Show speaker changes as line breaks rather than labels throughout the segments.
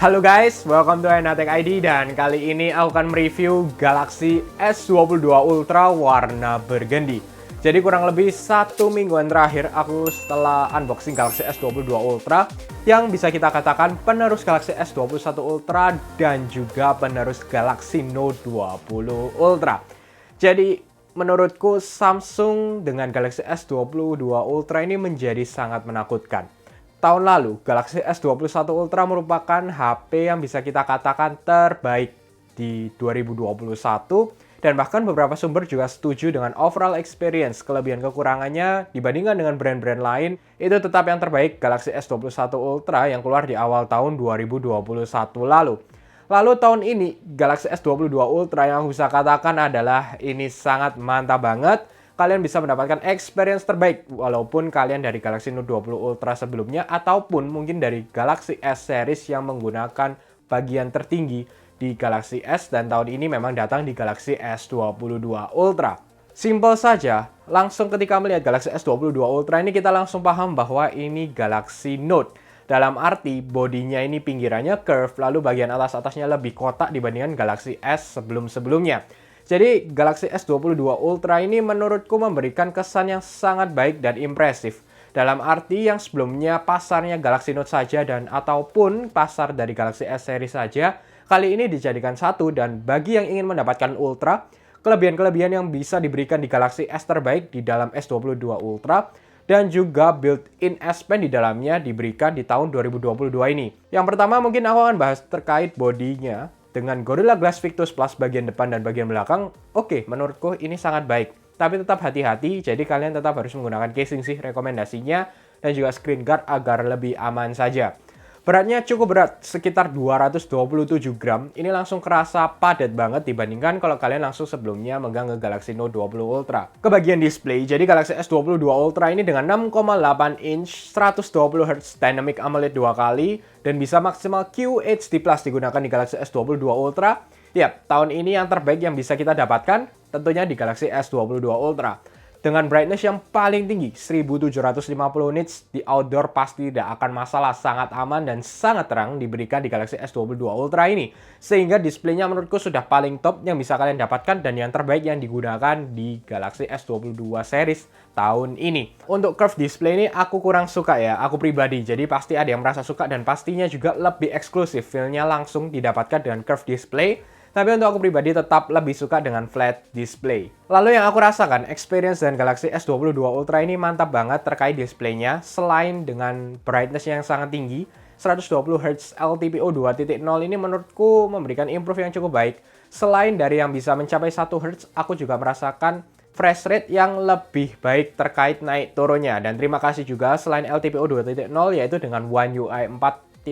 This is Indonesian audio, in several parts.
Halo guys, welcome to Enatek ID dan kali ini aku akan mereview Galaxy S22 Ultra warna burgundy. Jadi kurang lebih 1 mingguan terakhir aku setelah unboxing Galaxy S22 Ultra yang bisa kita katakan penerus Galaxy S21 Ultra dan juga penerus Galaxy Note 20 Ultra. Jadi menurutku Samsung dengan Galaxy S22 Ultra ini menjadi sangat menakutkan. Tahun lalu, Galaxy S21 Ultra merupakan HP yang bisa kita katakan terbaik di 2021 dan bahkan beberapa sumber juga setuju dengan overall experience, kelebihan kekurangannya dibandingkan dengan brand-brand lain, itu tetap yang terbaik Galaxy S21 Ultra yang keluar di awal tahun 2021 lalu. Lalu tahun ini, Galaxy S22 Ultra yang aku bisa katakan adalah ini sangat mantap banget. Kalian bisa mendapatkan experience terbaik walaupun kalian dari Galaxy Note 20 Ultra sebelumnya ataupun mungkin dari Galaxy S series yang menggunakan bagian tertinggi di Galaxy S dan tahun ini memang datang di Galaxy S22 Ultra. Simple saja, langsung ketika melihat Galaxy S22 Ultra ini kita langsung paham bahwa ini Galaxy Note. Dalam arti bodinya ini pinggirannya curve lalu bagian atas-atasnya lebih kotak dibandingkan Galaxy S sebelum-sebelumnya. Jadi Galaxy S22 Ultra ini menurutku memberikan kesan yang sangat baik dan impresif. Dalam arti yang sebelumnya pasarnya Galaxy Note saja dan ataupun pasar dari Galaxy S series saja, kali ini dijadikan satu dan bagi yang ingin mendapatkan Ultra, kelebihan-kelebihan yang bisa diberikan di Galaxy S terbaik di dalam S22 Ultra dan juga built-in S Pen di dalamnya diberikan di tahun 2022 ini. Yang pertama mungkin aku akan bahas terkait bodinya. Dengan Gorilla Glass Victus Plus bagian depan dan bagian belakang, oke, menurutku ini sangat baik. Tapi tetap hati-hati, jadi kalian tetap harus menggunakan casing sih rekomendasinya, dan juga screen guard agar lebih aman saja. Beratnya cukup berat, sekitar 227 gram. Ini langsung kerasa padat banget dibandingkan kalau kalian langsung sebelumnya megang ke Galaxy Note 20 Ultra. Ke bagian display, jadi Galaxy S22 Ultra ini dengan 6,8 inch 120Hz Dynamic AMOLED 2 kali dan bisa maksimal QHD+ digunakan di Galaxy S22 Ultra. Yap, tahun ini yang terbaik yang bisa kita dapatkan tentunya di Galaxy S22 Ultra. Dengan brightness yang paling tinggi, 1750 nits di outdoor pasti tidak akan masalah, sangat aman dan sangat terang diberikan di Galaxy S22 Ultra ini. Sehingga displaynya menurutku sudah paling top yang bisa kalian dapatkan dan yang terbaik yang digunakan di Galaxy S22 series tahun ini. Untuk curve display ini aku kurang suka ya, aku pribadi. Jadi pasti ada yang merasa suka dan pastinya juga lebih eksklusif. Feel-nya langsung didapatkan dengan curve display. Tapi untuk aku pribadi tetap lebih suka dengan flat display. Lalu yang aku rasakan, experience dan Galaxy S22 Ultra ini mantap banget terkait displaynya. Selain dengan brightness yang sangat tinggi, 120Hz LTPO 2.0 ini menurutku memberikan improve yang cukup baik. Selain dari yang bisa mencapai 1Hz, aku juga merasakan fresh rate yang lebih baik terkait naik turunnya. Dan terima kasih juga selain LTPO 2.0 yaitu dengan One UI 4.1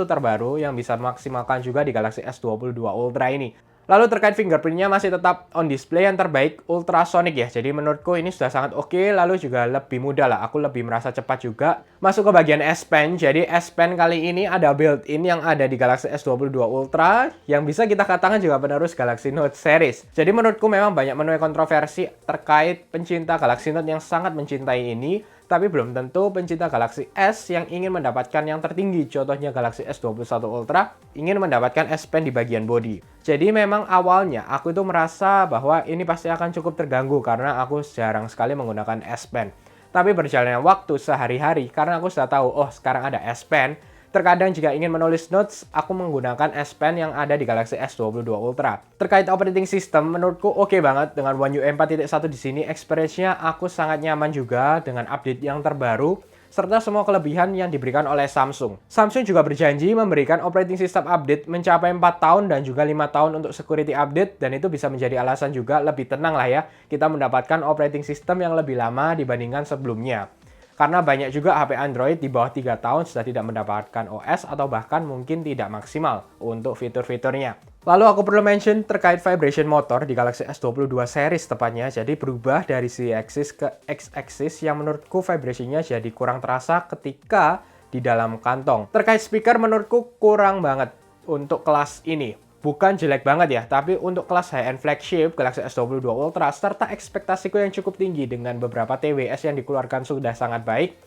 terbaru yang bisa maksimalkan juga di Galaxy S22 Ultra ini. Lalu terkait fingerprintnya masih tetap on display yang terbaik ultrasonic ya. Jadi menurutku ini sudah sangat oke. Lalu juga lebih mudah lah. Aku lebih merasa cepat juga. Masuk ke bagian S Pen. Jadi S Pen kali ini ada built-in yang ada di Galaxy S22 Ultra. Yang bisa kita katakan juga penerus Galaxy Note series. Jadi menurutku memang banyak menuai kontroversi terkait pencinta Galaxy Note yang sangat mencintai ini. Tapi belum tentu pencinta Galaxy S yang ingin mendapatkan yang tertinggi, contohnya Galaxy S21 Ultra, ingin mendapatkan S Pen di bagian body. Jadi memang awalnya aku itu merasa bahwa ini pasti akan cukup terganggu karena aku jarang sekali menggunakan S Pen. Tapi berjalannya waktu sehari-hari, karena aku sudah tahu, oh sekarang ada S Pen, terkadang jika ingin menulis notes, aku menggunakan S Pen yang ada di Galaxy S22 Ultra. Terkait operating system, menurutku oke banget dengan One UI 4.1 di sini. Experience-nya aku sangat nyaman juga dengan update yang terbaru, serta semua kelebihan yang diberikan oleh Samsung. Samsung juga berjanji memberikan operating system update mencapai 4 tahun dan juga 5 tahun untuk security update, dan itu bisa menjadi alasan juga lebih tenang lah ya, kita mendapatkan operating system yang lebih lama dibandingkan sebelumnya. Karena banyak juga HP Android di bawah 3 tahun sudah tidak mendapatkan OS atau bahkan mungkin tidak maksimal untuk fitur-fiturnya. Lalu aku perlu mention terkait vibration motor di Galaxy S22 series tepatnya. Jadi berubah dari Z-axis ke X-axis yang menurutku vibrationnya jadi kurang terasa ketika di dalam kantong. Terkait speaker menurutku kurang banget untuk kelas ini. Bukan jelek banget ya, tapi untuk kelas high-end flagship Galaxy S22 Ultra serta ekspektasiku yang cukup tinggi dengan beberapa TWS yang dikeluarkan sudah sangat baik,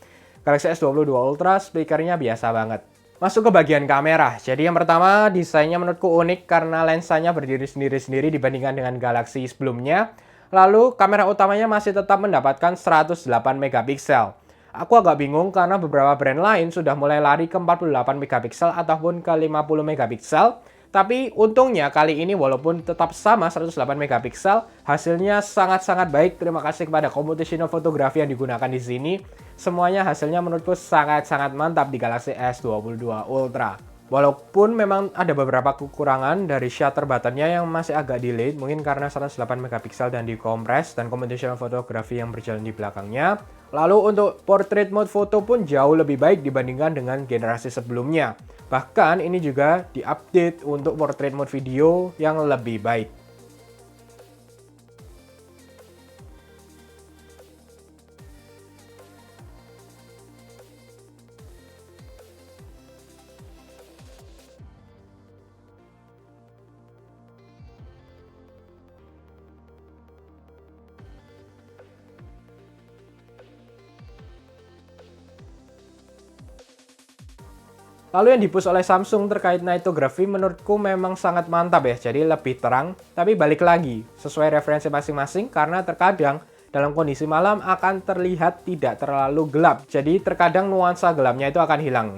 Galaxy S22 Ultra speakernya biasa banget. Masuk ke bagian kamera. Jadi yang pertama, desainnya menurutku unik karena lensanya berdiri sendiri-sendiri dibandingkan dengan Galaxy sebelumnya. Lalu kamera utamanya masih tetap mendapatkan 108 megapiksel. Aku agak bingung karena beberapa brand lain sudah mulai lari ke 48 megapiksel ataupun ke 50 megapiksel. Tapi untungnya kali ini walaupun tetap sama 108 megapiksel, hasilnya sangat-sangat baik. Terima kasih kepada computational photography yang digunakan di sini. Semuanya hasilnya menurutku sangat-sangat mantap di Galaxy S22 Ultra. Walaupun memang ada beberapa kekurangan dari shutter buttonnya yang masih agak delayed, mungkin karena 108 megapiksel dan dikompres dan computational photography yang berjalan di belakangnya. Lalu untuk portrait mode foto pun jauh lebih baik dibandingkan dengan generasi sebelumnya. Bahkan ini juga diupdate untuk portrait mode video yang lebih baik. Lalu yang dipush oleh Samsung terkait nightography menurutku memang sangat mantap ya, jadi lebih terang. Tapi balik lagi, sesuai referensi masing-masing karena terkadang dalam kondisi malam akan terlihat tidak terlalu gelap. Jadi terkadang nuansa gelapnya itu akan hilang.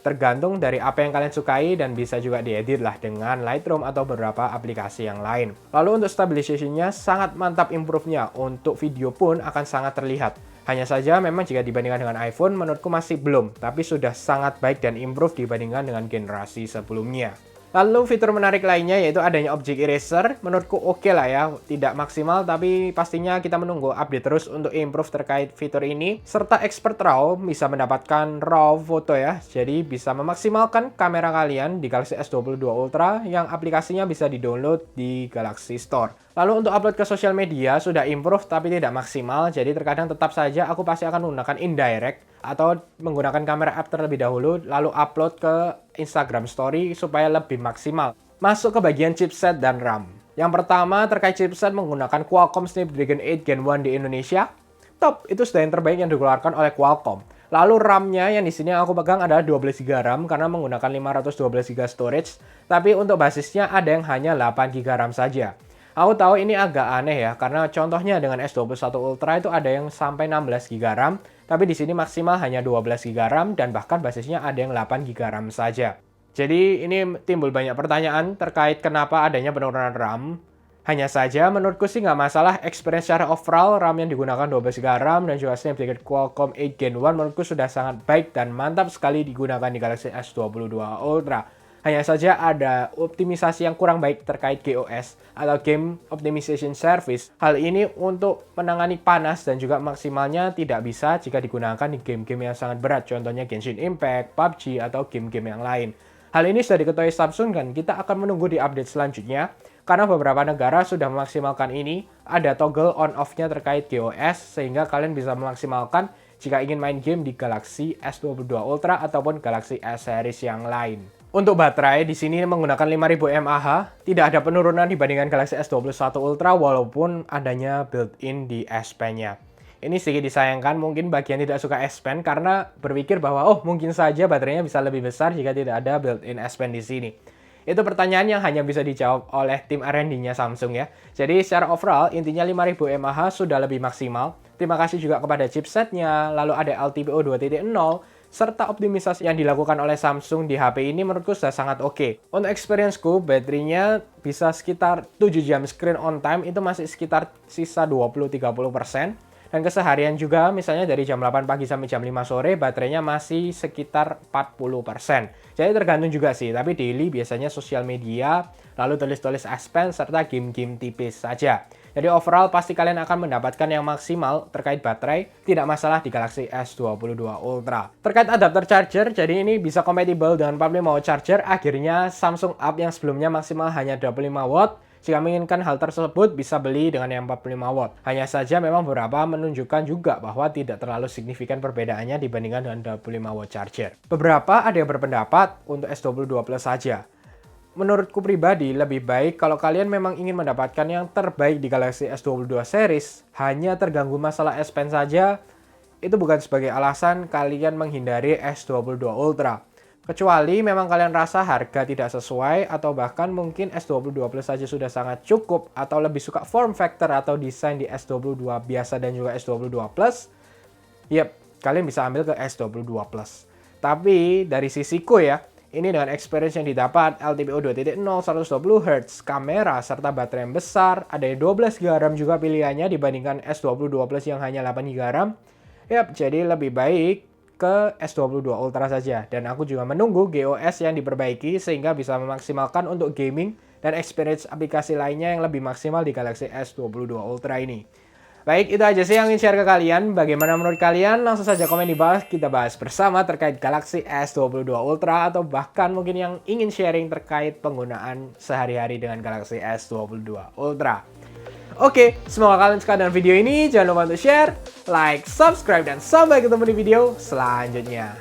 Tergantung dari apa yang kalian sukai dan bisa juga diedit lah dengan Lightroom atau beberapa aplikasi yang lain. Lalu untuk stabilization-nya sangat mantap improve-nya. Untuk video pun akan sangat terlihat. Hanya saja memang jika dibandingkan dengan iPhone menurutku masih belum, tapi sudah sangat baik dan improve dibandingkan dengan generasi sebelumnya. Lalu fitur menarik lainnya yaitu adanya object eraser, menurutku oke lah ya, tidak maksimal tapi pastinya kita menunggu update terus untuk improve terkait fitur ini. Serta Expert RAW bisa mendapatkan RAW foto ya, jadi bisa memaksimalkan kamera kalian di Galaxy S22 Ultra yang aplikasinya bisa di-download di Galaxy Store. Lalu untuk upload ke sosial media sudah improve tapi tidak maksimal, jadi terkadang tetap saja aku pasti akan menggunakan indirect atau menggunakan kamera app terlebih dahulu lalu upload ke Instagram Story supaya lebih maksimal. Masuk ke bagian chipset dan RAM. Yang pertama terkait chipset menggunakan Qualcomm Snapdragon 8 Gen 1 di Indonesia. Top, itu sudah yang terbaik yang dikeluarkan oleh Qualcomm. Lalu RAM-nya yang di sini aku pegang adalah 12 GB RAM karena menggunakan 512 GB storage, tapi untuk basisnya ada yang hanya 8 GB RAM saja. Aku tahu ini agak aneh ya, karena contohnya dengan S21 Ultra itu ada yang sampai 16 GB RAM, tapi di sini maksimal hanya 12 GB RAM dan bahkan basisnya ada yang 8 GB RAM saja. Jadi ini timbul banyak pertanyaan terkait kenapa adanya penurunan RAM. Hanya saja menurutku sih nggak masalah, experience secara overall RAM yang digunakan 12 GB RAM dan juga Snapdragon Qualcomm 8 Gen 1 menurutku sudah sangat baik dan mantap sekali digunakan di Galaxy S22 Ultra. Hanya saja ada optimisasi yang kurang baik terkait GOS atau Game Optimization Service. Hal ini untuk menangani panas dan juga maksimalnya tidak bisa jika digunakan di game-game yang sangat berat. Contohnya Genshin Impact, PUBG, atau game-game yang lain. Hal ini sudah diketahui Samsung dan kita akan menunggu di update selanjutnya. Karena beberapa negara sudah memaksimalkan ini, ada toggle on-off-nya terkait GOS sehingga kalian bisa memaksimalkan jika ingin main game di Galaxy S22 Ultra ataupun Galaxy S series yang lain. Untuk baterai, di sini menggunakan 5000 mAh, tidak ada penurunan dibandingkan Galaxy S21 Ultra walaupun adanya built-in di S Pen-nya. Ini sedikit disayangkan mungkin bagi yang tidak suka S Pen karena berpikir bahwa oh mungkin saja baterainya bisa lebih besar jika tidak ada built-in S Pen di sini. Itu pertanyaan yang hanya bisa dijawab oleh tim R&D-nya Samsung ya. Jadi secara overall intinya 5000 mAh sudah lebih maksimal. Terima kasih juga kepada chipsetnya, lalu ada LTPO 2.0, serta optimisasi yang dilakukan oleh Samsung di HP ini menurutku sudah sangat oke. Untuk experience-ku, baterainya bisa sekitar 7 jam screen on time, itu masih sekitar sisa 20-30%. Dan keseharian juga, misalnya dari jam 8 pagi sampai jam 5 sore, baterainya masih sekitar 40%. Jadi tergantung juga sih, tapi daily biasanya sosial media, lalu tulis-tulis S Pen, serta game-game tipis saja. Jadi overall pasti kalian akan mendapatkan yang maksimal terkait baterai, tidak masalah di Galaxy S22 Ultra. Terkait adapter charger, jadi ini bisa compatible dengan 45 watt charger, akhirnya Samsung Up yang sebelumnya maksimal hanya 25 watt, jika menginginkan hal tersebut bisa beli dengan yang 45 watt. Hanya saja memang beberapa menunjukkan juga bahwa tidak terlalu signifikan perbedaannya dibandingkan dengan 25 watt charger. Beberapa ada yang berpendapat untuk S22 Plus saja. Menurutku pribadi lebih baik kalau kalian memang ingin mendapatkan yang terbaik di Galaxy S22 series, hanya terganggu masalah S Pen saja, itu bukan sebagai alasan kalian menghindari S22 Ultra. Kecuali memang kalian rasa harga tidak sesuai atau bahkan mungkin S22 Plus saja sudah sangat cukup atau lebih suka form factor atau desain di S22 biasa dan juga S22 Plus, yep, kalian bisa ambil ke S22 Plus. Tapi dari sisiku ya, ini dengan experience yang didapat, LTPO 2.0, 120Hz, kamera, serta baterai yang besar, ada 12GB RAM juga pilihannya dibandingkan S22 Plus yang hanya 8GB RAM. Yap, jadi lebih baik ke S22 Ultra saja. Dan aku juga menunggu GOS yang diperbaiki sehingga bisa memaksimalkan untuk gaming dan experience aplikasi lainnya yang lebih maksimal di Galaxy S22 Ultra ini. Baik, itu aja sih yang ingin share ke kalian. Bagaimana menurut kalian? Langsung saja komen di bawah, kita bahas bersama terkait Galaxy S22 Ultra atau bahkan mungkin yang ingin sharing terkait penggunaan sehari-hari dengan Galaxy S22 Ultra. Oke, semoga kalian suka dengan video ini. Jangan lupa untuk share, like, subscribe, dan sampai ketemu di video selanjutnya.